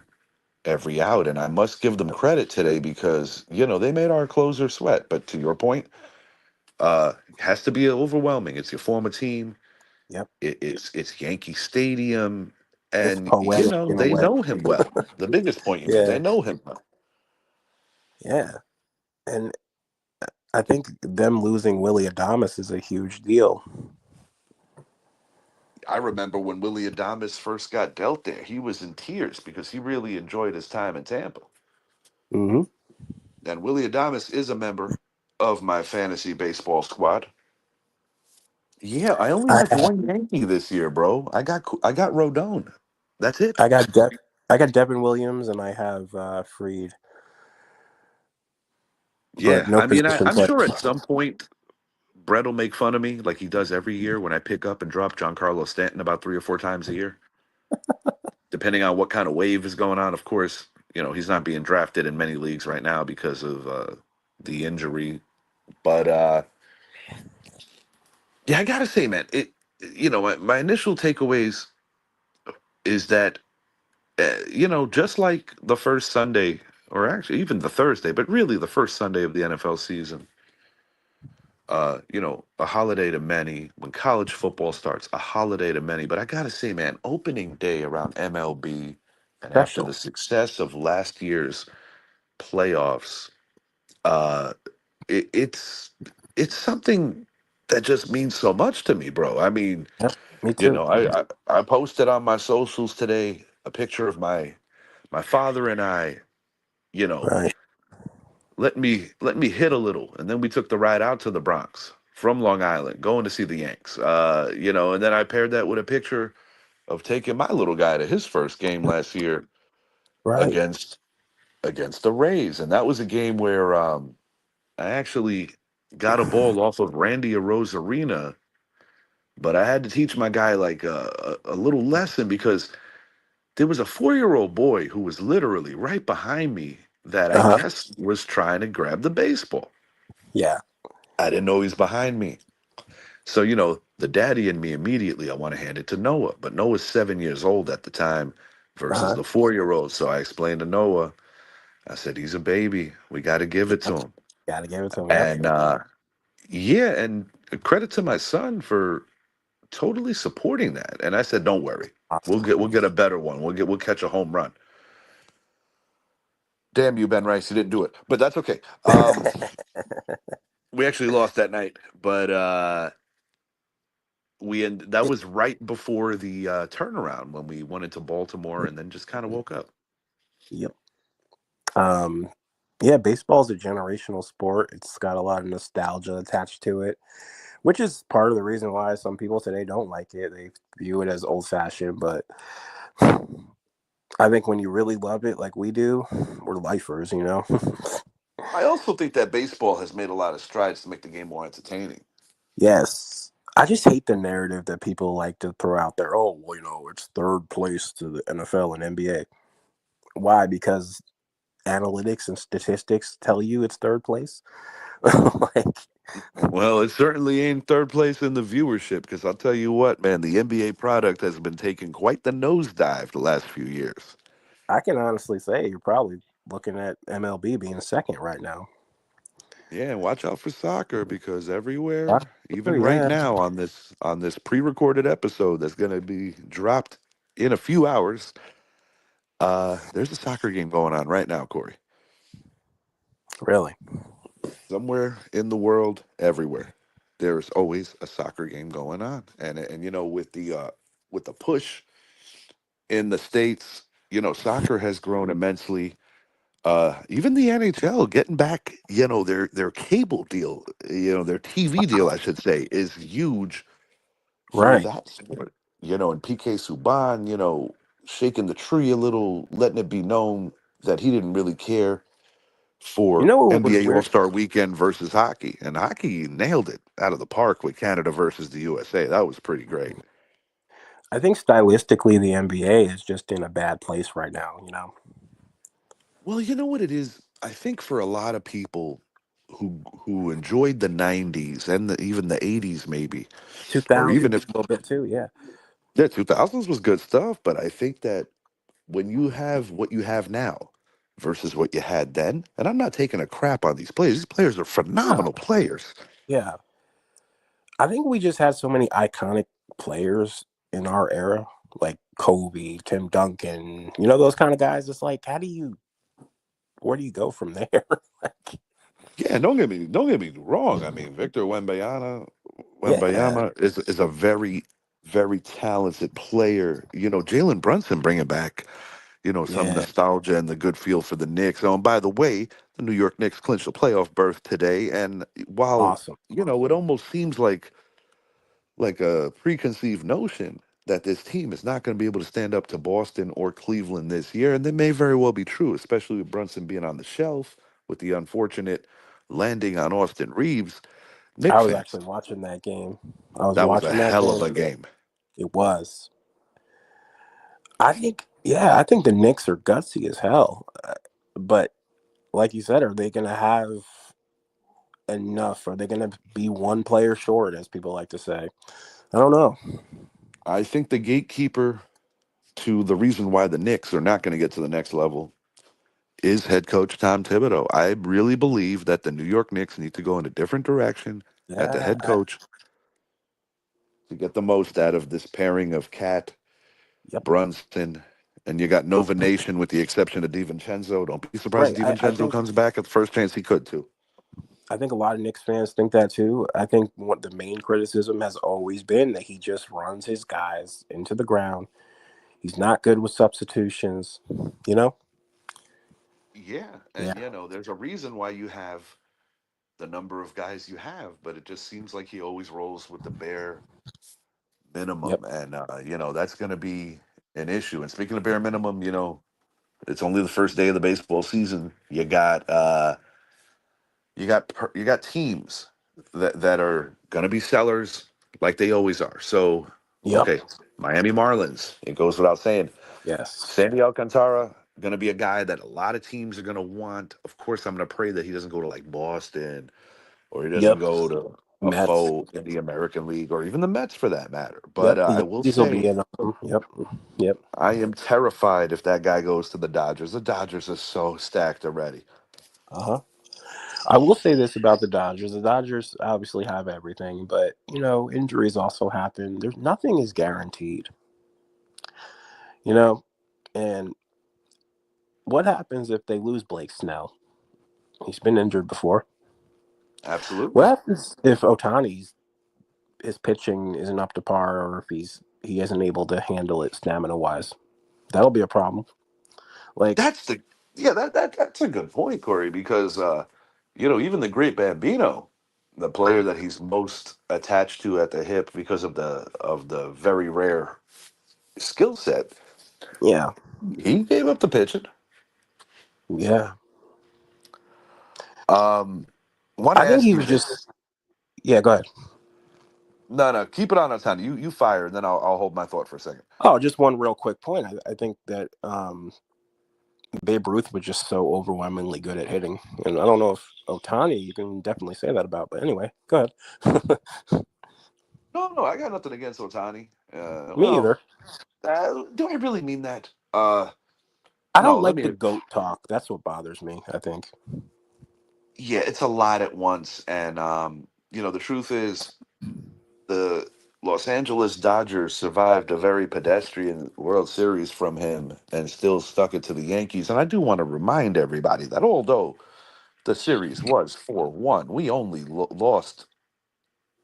every out. And I must give them credit today because they made our closer sweat. But to your point, it has to be overwhelming. It's your former team. yep. It's Yankee Stadium, It's and poetic in a they way. know him well. The biggest point you made, Yeah, they know him well. yeah. And I think them losing Willie Adamas is a huge deal. I remember when Willie Adames first got dealt there, he was in tears because he really enjoyed his time in Tampa. Hmm. And Willie Adames is a member of my fantasy baseball squad. Yeah, I only have I one Yankee this year, bro. I got Rodon. That's it. I got I got Devin Williams and I have Freed, but Yeah, no I mean, position I'm play. sure at some point Brett will make fun of me like he does every year when I pick up and drop Giancarlo Stanton about 3 or 4 times a year, depending on what kind of wave is going on. Of course, he's not being drafted in many leagues right now because of the injury. But yeah, I gotta say, man, my initial takeaways is that just like the first Sunday, or actually even the Thursday, but really the first Sunday of the NFL season, a holiday to many. When college football starts, a holiday to many. But I gotta say, man, opening day around MLB, and after the Special. success of last year's playoffs, uh, it's something that just means so much to me, bro. I mean, Yep. Me too. I posted on my socials today a picture of my father and I, you know, Right. let me hit a little, and then we took the ride out to the Bronx from Long Island, going to see the Yanks. And then I paired that with a picture of taking my little guy to his first game last year Right. against the Rays, and that was a game where I actually got a ball off of Randy Arozarena, but I had to teach my guy like a little lesson because there was a 4-year-old boy who was literally right behind me that I Uh huh. guess was trying to grab the baseball. Yeah. I didn't know he was behind me. So, the daddy in me immediately, I want to hand it to Noah. But Noah's 7 years old at the time. versus Uh-huh. the 4-year-old. So I explained to Noah, I said, he's a baby. We got to give it to him. Gotta give it to him. Yep. And yeah, and credit to my son for totally supporting that. And I said, don't worry. Awesome. We'll get a better one. We'll catch a home run. Damn you, Ben Rice, you didn't do it. But that's okay. We actually lost that night, but that was right before the turnaround when we went into Baltimore and then just kind of woke up. Yep. Um, yeah, baseball's a generational sport. It's got a lot of nostalgia attached to it, which is part of the reason why some people today don't like it. They view it as old fashioned, but I think when you really love it like we do, we're lifers, you know? I also think that baseball has made a lot of strides to make the game more entertaining. Yes. I just hate the narrative that people like to throw out there. Oh, well, it's third place to the NFL and NBA. Why? Because analytics and statistics tell you it's third place. Like, Well, it certainly ain't third place in the viewership because I'll tell you what, man, the NBA product has been taking quite the nosedive the last few years. I can honestly say you're probably looking at MLB being second right now. Yeah, and watch out for soccer because everywhere, even right Yeah, now on this pre-recorded episode that's going to be dropped in a few hours, there's a soccer game going on right now, Corey. really. Somewhere in the world, everywhere, there's always a soccer game going on, and with the push in the states, soccer has grown immensely. Even the NHL getting back, their cable deal, their TV deal, I should say, is huge for Right. that sport. And PK Subban, shaking the tree a little, letting it be known that he didn't really care You for know what was NBA All weird? Star Weekend versus hockey, and hockey nailed it out of the park with Canada versus the USA. That was pretty great. I think stylistically, the NBA is just in a bad place right now. Well, you know what it is. I think for a lot of people who enjoyed the '90s and even the '80s, maybe, or even 2000s if a little bit too. Yeah. yeah, 2000s was good stuff. But I think that when you have what you have now versus what you had then, and I'm not taking a crap on these players. These players are No. phenomenal players. Yeah. I think we just had so many iconic players in our era, like Kobe, Tim Duncan. Those kind of guys. It's like, where do you go from there? Like, Yeah, don't get me wrong. I mean, Victor yeah, Wembanyama is a very, very talented player. Jalen Brunson bringing back, some yeah, nostalgia and the good feel for the Knicks. Oh, and by the way, the New York Knicks clinched a playoff berth today. And while, awesome. it almost seems like a preconceived notion that this team is not going to be able to stand up to Boston or Cleveland this year, and that may very well be true, especially with Brunson being on the shelf, with the unfortunate landing on Austin Reeves. I Knicks was fans, actually watching that game. I was that was a watching that hell of game. a game. It was. I think the Knicks are gutsy as hell. But like you said, are they going to have enough? Are they going to be one player short, as people like to say? I don't know. I think the gatekeeper to the reason why the Knicks are not going to get to the next level is head coach Tom Thibodeau. I really believe that the New York Knicks need to go in a different direction at the Yeah. head coach to get the most out of this pairing of Cat, Yep. Brunson, and you got Nova Nation with the exception of DiVincenzo. Don't be surprised Right. if I DiVincenzo think comes back at the first chance he could too. I think a lot of Knicks fans think that too. I think what the main criticism has always been that he just runs his guys into the ground. He's not good with substitutions. You know? Yeah, Yeah. and there's a reason why you have the number of guys you have, but it just seems like he always rolls with the bare Yep. minimum, and that's going to be an issue. And speaking of bare minimum, it's only the first day of the baseball season. You got teams that are going to be sellers like they always are. So, Yep. okay, Miami Marlins. It goes without saying. Yes. Sandy Alcantara going to be a guy that a lot of teams are going to want. Of course, I'm going to pray that he doesn't go to like Boston or he doesn't Yep. go to a Mets. foe in the American League or even the Mets for that matter. But Yep, the I will Yankees will be say, in them. Yep, yep. I am terrified if that guy goes to the Dodgers. The Dodgers are so stacked already. Uh huh. I will say this about the Dodgers. The Dodgers obviously have everything, but injuries also happen. There's nothing is guaranteed. You know, and what happens if they lose Blake Snell? He's been injured before. What Absolutely. happens if Otani's his pitching isn't up to par, or if he isn't able to handle it stamina wise? That'll be a problem. Like, That's the yeah, that's a good point, Corey, because even the great Bambino, the player that he's most attached to at the hip because of the very rare skill set, yeah, he gave up the pitching. yeah. Um, Want to I think ask he you was just. this? Yeah, go ahead. No, no, keep it on time. You fire, and then I'll hold my thought for a second. Oh, just one real quick point. I think that Babe Ruth was just so overwhelmingly good at hitting, and I don't know if Otani you can definitely say that about. But anyway, go ahead. No, no, I got nothing against Otani. Me either. Do I really mean that? I No, don't let like the me. goat talk. That's what bothers me. I think. Yeah, it's a lot at once, and the truth is, the Los Angeles Dodgers survived a very pedestrian World Series from him and still stuck it to the Yankees. And I do want to remind everybody that although the series was 4-1, we only lost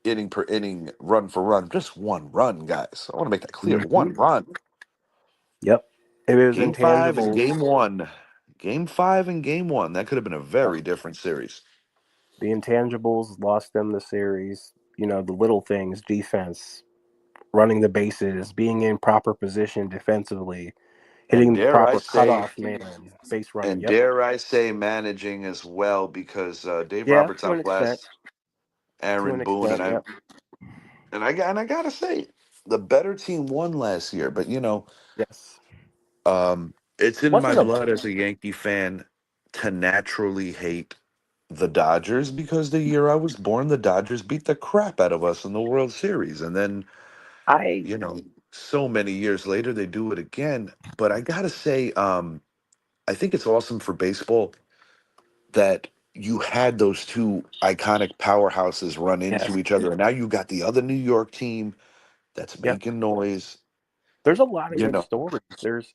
inning per inning, run for run, just one run, guys. I want to make that clear. One Mhm. run. Yep. It was Game five and intangibles. game one. Game five and game one. That could have been a Yep. very different series. The intangibles lost them the series. The little things, defense, running the bases, being in proper position defensively, And hitting the dare I proper say, cutoff man, base running. and Yep. dare I say, managing as well because Dave Yeah, Roberts to an out extent. blessed To Aaron an Boone, extent. Yep. and I gotta say, the better team won last year. But Yes. it's in my Wasn't a blood as a Yankee fan to naturally hate the Dodgers because the year I was born, the Dodgers beat the crap out of us in the World Series, and then I you know, so many years later they do it again. But I gotta say, I think it's awesome for baseball that you had those two iconic powerhouses run yes. into each other, and now you got the other New York team that's Yep. making noise. There's a lot of You good know, stories. There's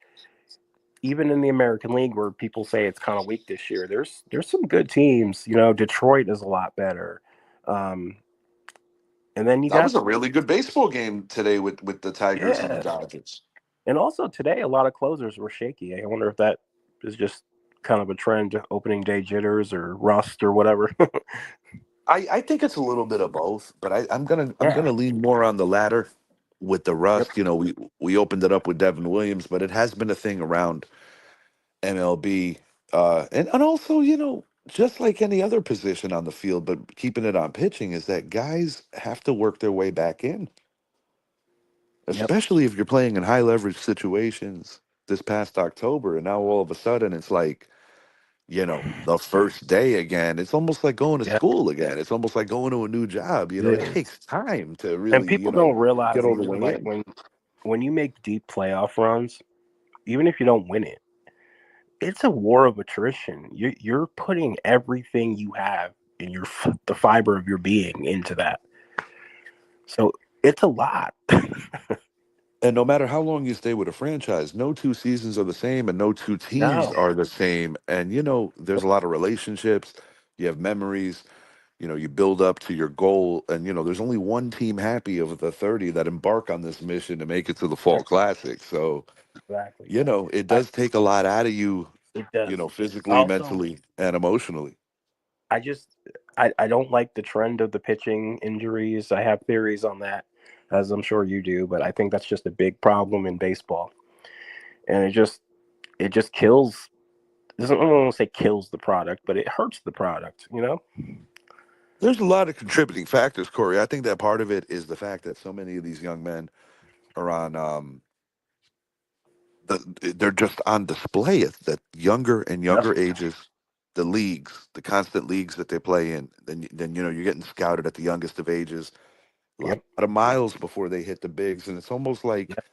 even in the American League where people say it's kind of weak this year. There's some good teams. Detroit is a lot better. Um, and then you that got was a really good baseball game today with the Tigers and the yeah. Dodgers. And also today a lot of closers were shaky. I wonder if that is just kind of a trend, opening day jitters or rust or whatever. I think it's a little bit of both, but I'm Yeah. gonna lean more on the latter with the Yep. rust. We opened it up with Devin Williams, but it has been a thing around MLB, and also just like any other position on the field, but keeping it on pitching is that guys have to work their way back in, Yep. especially if you're playing in high leverage situations. This past October, and now all of a sudden it's like the first day again. It's almost like going to Yep. school again. It's almost like going to a new job. It It is. takes time to And really people don't get realize over either, the like in. when you make deep playoff runs, even if you don't win it, it's a war of attrition. You're putting everything you have in the fiber of your being into that. So it's a lot. And no matter how long you stay with a franchise, no two seasons are the same and no two teams No. are the same. And, there's a lot of relationships, you have memories, you build up to your goal. And, there's only one team happy of the 30 that embark on this mission to make it to the Fall Classic. So, Exactly. it I does take a lot out of you, It does. physically, Also, mentally, and emotionally. I just I don't like the trend of the pitching injuries. I have theories on that, as I'm sure you do, but I think that's just a big problem in baseball. And it just kills doesn't I don't want to say kills the product, but it hurts the product. There's a lot of contributing factors, Corey. I think that part of it is the fact that so many of these young men are on they're just on display at the younger and Yep. younger ages. the leagues, the constant leagues that they play in, then you're getting scouted at the youngest of ages, a lot Yep. of miles before they hit the bigs, and it's almost like Yep.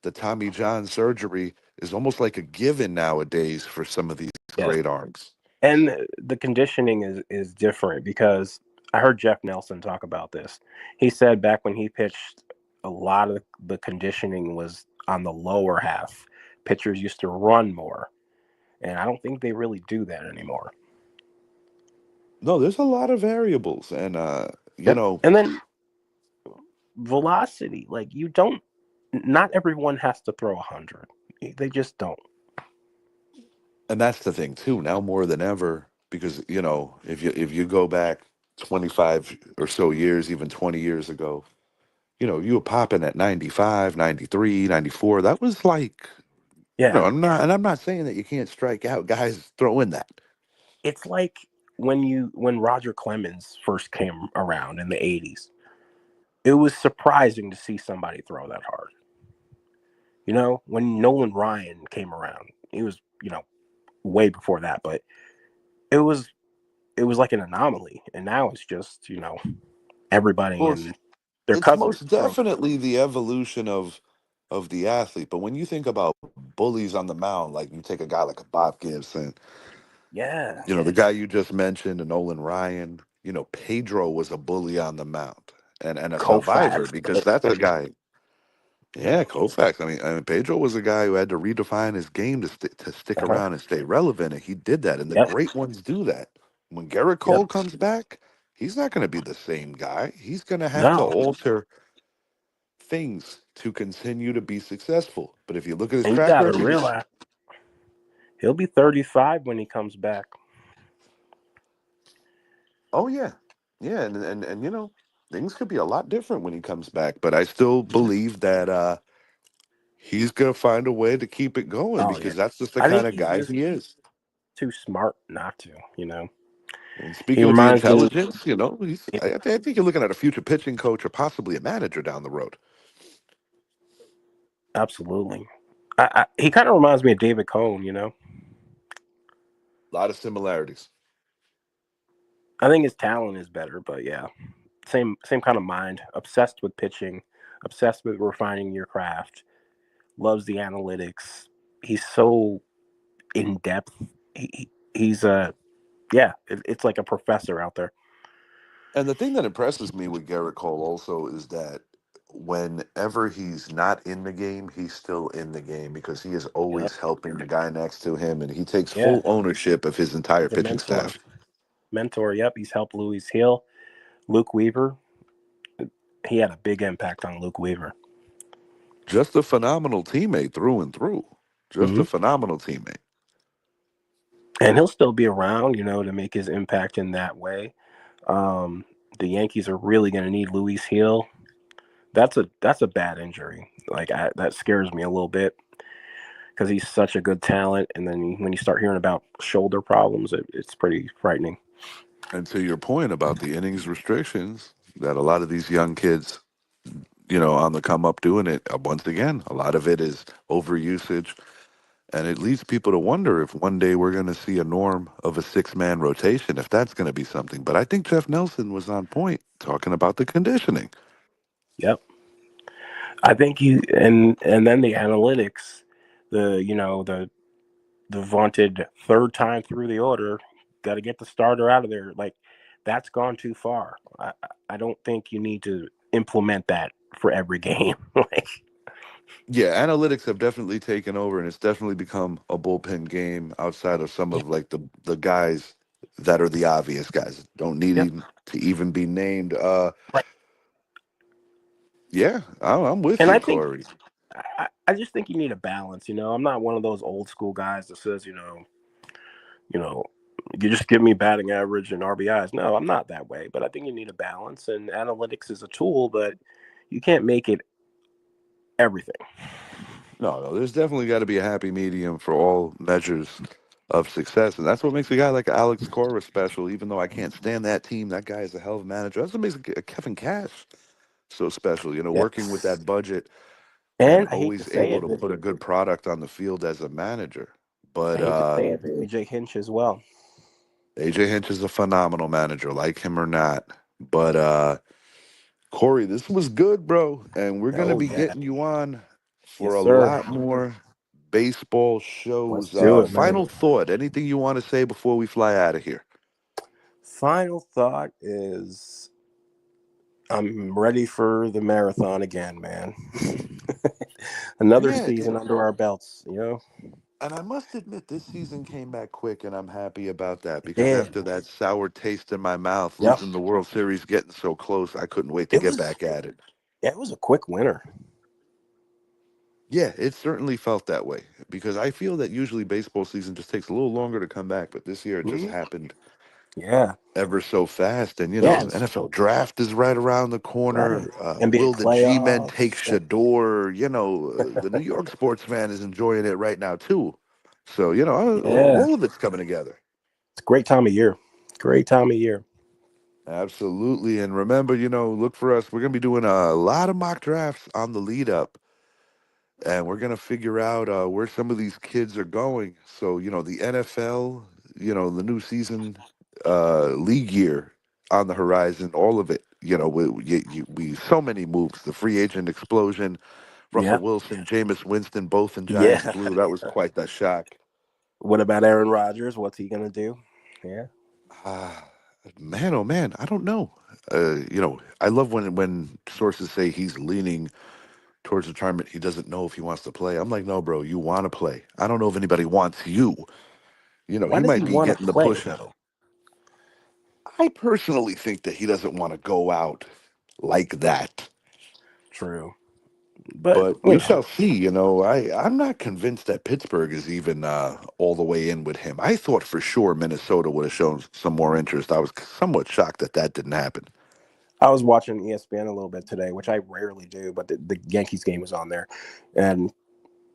the Tommy John surgery is almost like a given nowadays for some of these Yes. great arms. And the conditioning is different because I heard Jeff Nelson talk about this. He said back when he pitched, a lot of the conditioning was on the lower half. Pitchers used to run more, and I don't think they really do that anymore. No, there's a lot of variables, and Yep. And then velocity, like you don't. Not everyone has to throw 100. They just don't. and that's the thing too. Now more than ever, because if you go back 25 or so years, even 20 years ago, you were popping at 95, 93, 94. That was like, Yeah, I'm not saying that you can't strike out guys throwing that. it's like when Roger Clemens first came around in the 80s. It was surprising to see somebody throw that hard. When Nolan Ryan came around, he was, way before that, but it was it was like an anomaly. And now it's just, everybody Well, and their it's cousin most throw. definitely the evolution of the athlete. But when you think about bullies on the mound, like you take a guy like a Bob Gibson, Yeah. the guy you just mentioned, and Nolan Ryan, Pedro was a bully on the mound and a survivor Koufax. because that's a guy. Yeah, Koufax. I mean, Pedro was a guy who had to redefine his game to stick Uh-huh. around and stay relevant, and he did that. And the Yep. great ones do that. When Garrett Yep. Cole comes back, he's not going to be the same guy. He's going to have to No. alter things to continue to be successful. But if you look at his And you track gotta record, realize he'll be 35 when he comes back. oh yeah, yeah, and things could be a lot different when he comes back. But I still believe that he's going to find a way to keep it going Oh yeah. because that's just the I kind think of he's guy just he is. too smart not to. And He speaking of the reminds me. intelligence, I think you're looking at a future pitching coach or possibly a manager down the road. Absolutely. He kind of reminds me of David Cohn. A lot of similarities. I think his talent is better, but yeah, same kind of mind. Obsessed with pitching, obsessed with refining your craft. Loves the analytics. He's so in depth. He's yeah. It's like a professor out there. And the thing that impresses me with Garrett Cole also is that whenever he's not in the game, he's still in the game because he is Yep. always helping the guy next to him and he takes Yeah. full ownership of his entire He's a pitching mentor. staff. Mentor. Yep. He's helped Louis Hill, Luke Weaver. He had a big impact on Luke Weaver. Just a phenomenal teammate through and through. Just Hmm. a phenomenal teammate. And he'll still be around, to make his impact in that way. Um, the Yankees are really going to need Louis Hill. That's a bad injury. Like that scares me a little bit because he's such a good talent. And then when you start hearing about shoulder problems, it's pretty frightening. And to your point about the innings restrictions, that a lot of these young kids, on the come up doing it, once again, a lot of it is overusage. And it leads people to wonder if one day we're going to see a norm of a six-man rotation, if that's going to be something. But I think Jeff Nelson was on point talking about the conditioning. Yep. I think you and then the analytics, the vaunted third time through the order, got to get the starter out of there. Like that's gone too far. I don't think you need to implement that for every game. Like Yeah, analytics have definitely taken over, and it's definitely become a bullpen game outside of some yep, of like the guys that are the obvious guys. Don't need yep, even to even be named. right. Yeah, I'm with And you, I think Corey. I just think you need a balance. I'm not one of those old school guys that says you know you just give me batting average and RBIs. No, I'm not that way. But I think you need a balance, and analytics is a tool, but you can't make it everything. No, there's definitely got to be a happy medium for all measures of success, and that's what makes a guy like Alex Cora special. Even though I can't stand that team, that guy is a hell of a manager. That's what makes Kevin Cash so special. Working with Yes. that budget and And I hate to always say able it, to but put a good product on the field as a manager. I But hate to say it, AJ Hinch as well. AJ Hinch is a phenomenal manager, like him or not. But Corey, this was good, bro. And we're gonna Oh be yeah, getting you on for yes a sir. lot more baseball Let's shows. do it, man. Final thought, anything you want to say before we fly out of here? Final thought is I'm ready for the marathon again, man. Another Yeah, season under our belts, you know? and I must admit, this season came back quick, and I'm happy about that It because did. after that sour taste in my mouth, Yep. losing the World Series, getting so close, I couldn't wait to It get was back at it. it was a quick winter. Yeah, it certainly felt that way because I feel that usually baseball season just takes a little longer to come back, but this year it just Mhm. happened Yeah. ever so fast. And, Yeah, it's NFL draft is right around the corner. right. NBA Will the G Men take playoffs. Yep. Shador? The New York sports fan is enjoying it right now, too. So, Yeah. all of it's coming together. It's a great time of year. Great time of year. Absolutely. And remember, look for us. We're going to be doing a lot of mock drafts on the lead up, and we're going to figure out where some of these kids are going. So, the NFL, the new season, league year on the horizon, all of it. We so many moves. The free agent explosion, Russell Yep. Wilson, Jameis Winston, both in Giants Yeah. blue. That was quite the shock. What about Aaron Rodgers? What's he gonna do? Yeah. Ah, man, oh man, I don't know. I love when sources say he's leaning towards retirement. He doesn't know if he wants to play. I'm like, no, bro, you want to play. I don't know if anybody wants you. Why He does he might be want to getting the play push. though? I personally think that he doesn't want to go out like that. True. But But we shall see. I'm not convinced that Pittsburgh is even all the way in with him. I thought for sure Minnesota would have shown some more interest. I was somewhat shocked that that didn't happen. I was watching ESPN a little bit today, which I rarely do, but the Yankees game was on there, and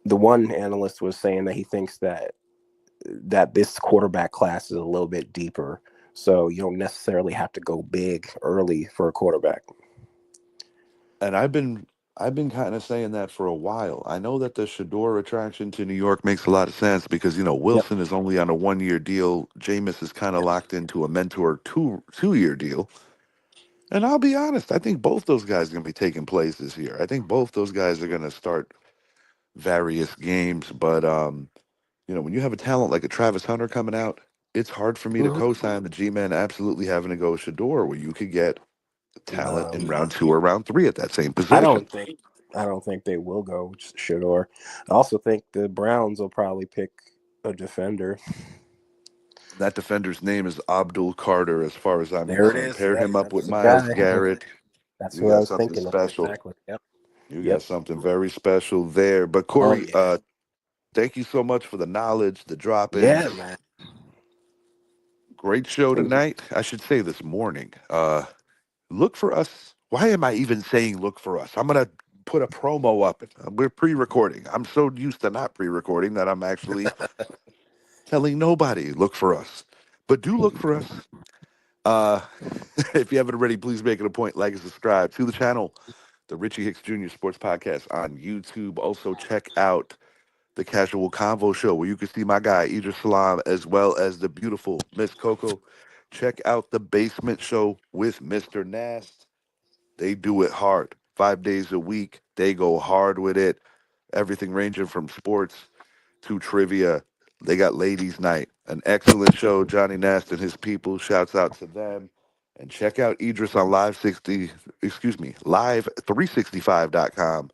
the one analyst was saying that he thinks that this quarterback class is a little bit deeper, so you don't necessarily have to go big early for a quarterback. And I've been kind of saying that for a while. I know that the Shador attraction to New York makes a lot of sense because Yep. Wilson is only on a 1 year deal. Jameis is kind of locked into a mentor two year deal. And I'll be honest, I think both those guys are going to be taking plays this year. I think both those guys are going to start various games. But when you have a talent like a Travis Hunter coming out, it's hard for me to Mhm. co-sign the G-man absolutely having to go Shador, where you could get talent No, in round two or round three at that same I position. don't think I don't think they will go Shador. I also think the Browns will probably pick a defender. That defender's name is Abdul Carter, as far as I'm There it concerned. is. Pair Yep, him up with that's the Miles guy. Garrett. That's You what I got was something thinking of. special. Exactly. Yep. You got Yep. something very special there. But Oh Corey, yeah. thank you so much for the knowledge, the drop-ins. Yeah, man. Great show Thank you. tonight. I should say this morning. Look for us. Why am I even saying look for us? I'm gonna put a promo up. We're pre-recording. I'm so used to not pre-recording that I'm actually telling nobody look for us. But do look for us. Uh, if you haven't already, please make it a point, like and subscribe to the channel, the Richie Hicks Jr. Sports Podcast on YouTube. Also, check out the Casual Convo Show, where you can see my guy, Idris Salam, as well as the beautiful Miss Coco. Check out the Basement Show with Mr. Nast. They do it hard. 5 days a week. They go hard with it. Everything ranging from sports to trivia. They got Ladies Night, an excellent show. Johnny Nast and his people. Shouts out to them. And check out Idris on live365.com,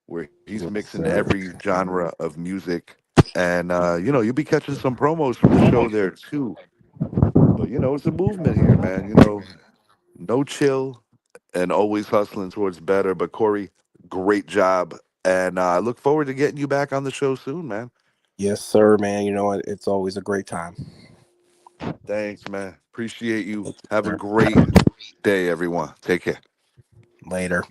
where he's Yes, mixing sir. every genre of music. And you'll be catching some promos from the show there too. But it's a movement here, man. No chill and always hustling towards better. But Corey, great job. And I look forward to getting you back on the show soon, man. Yes, sir, man. You know what? It's always a great time. Thanks, man. Appreciate you. Thank you, Have a sir. great day, everyone. Take care. Later.